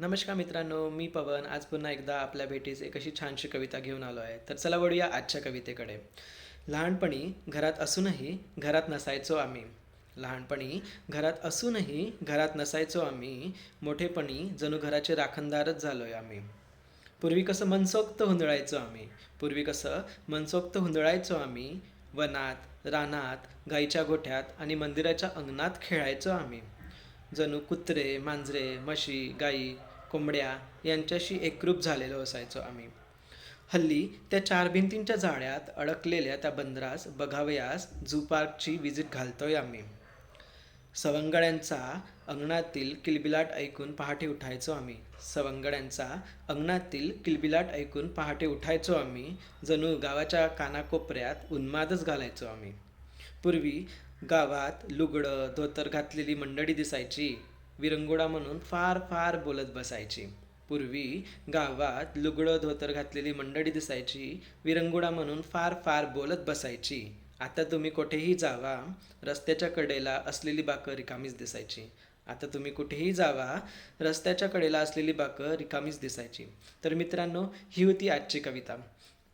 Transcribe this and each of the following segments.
नमस्कार मित्रांनो, मी पवन. आज पुन्हा एकदा आपल्या भेटीस एक अशी छानशी कविता घेऊन आलो आहे. तर चला वळूया आजच्या कवितेकडे. लहानपणी घरात असूनही घरात नसायचो आम्ही. लहानपणी घरात असूनही घरात नसायचो आम्ही. मोठेपणी जणू घराचे राखणदारच झालोय आम्ही. पूर्वी कसं मनसोक्त हुंदडायचो आम्ही. पूर्वी कसं मनसोक्त हुंदडायचो आम्ही. वनात, रानात, गाईच्या गोठ्यात आणि मंदिराच्या अंगणात खेळायचो आम्ही. जणू कुत्रे, मांजरे, म्हशी, गाई, कोंबड्या यांच्याशी एकरूप झालेलो असायचो आम्ही. हल्ली त्या चार भिंतींच्या जाळ्यात अडकलेल्या त्या बंदरास बघावयास झू पार्कची व्हिजिट घालतोय आम्ही. सवंगड्यांचा अंगणातील किलबिलाट ऐकून पहाटे उठायचो आम्ही. सवंगड्यांचा अंगणातील किलबिलाट ऐकून पहाटे उठायचो आम्ही. जणू गावाच्या कानाकोपऱ्यात उन्मादच घालायचो आम्ही. पूर्वी गावात लुगडं धोतर घातलेली मंडळी दिसायची. विरंगुळा म्हणून फार फार बोलत बसायची. पूर्वी गावात लुगडं धोतर घातलेली मंडळी दिसायची. विरंगुळा म्हणून फार फार बोलत बसायची. आता तुम्ही कुठेही जावा, रस्त्याच्या कडेला असलेली बाकं रिकामीच दिसायची. आता तुम्ही कुठेही जावा, रस्त्याच्या कडेला असलेली बाकं रिकामीच दिसायची. तर मित्रांनो, ही होती आजची कविता.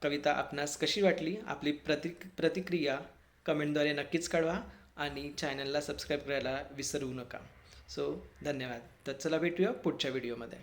कविता आपणास कशी वाटली? आपली प्रतिक्रिया कमेंटद्वारे नक्कीच कळवा आणि चॅनलला सबस्क्राईब करायला विसरू नका. सो धन्यवाद. तर चला भेटूया पुढच्या व्हिडिओमध्ये.